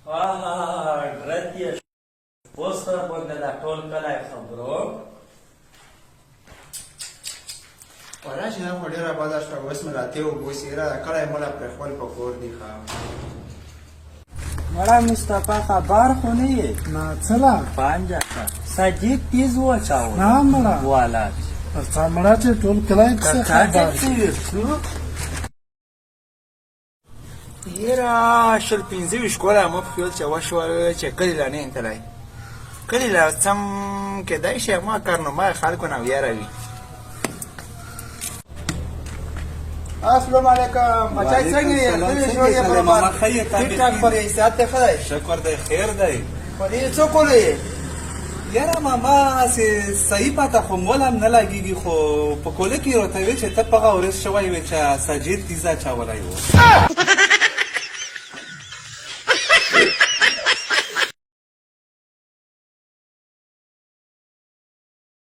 ډرت یې اوس سره باندې دا ټول کلی خبرو راشي دا خو ډېره بده شوه اوس مې راتې وبوسي یاره کلی مله پرېښول په کور دي ښه مړه مصطفی خبر خو نه یې نه څه لا پانجه ښه سجید تیز وچاو نه مړه والا پر څه مړه چې ټول کلی پسې خبر یاره شل پنځه ویشت کاله مو په خیال چې وشوه چې کلي لا نه یم تللی کلي لا څم کیدای شي ما کارنامه خلکو نه ویره وي السلام علیکم بچای څنګه یې ټیک ټاک پرې صحت ته ښه دی شکر دی خیر دی پرې څه کولی یاره ماما صحیح پته خو مول هم نه لګېږي خو په کوله کې راته ویل چې ته په هغه ورځ شوی وې چې سجید تیزه اچولی و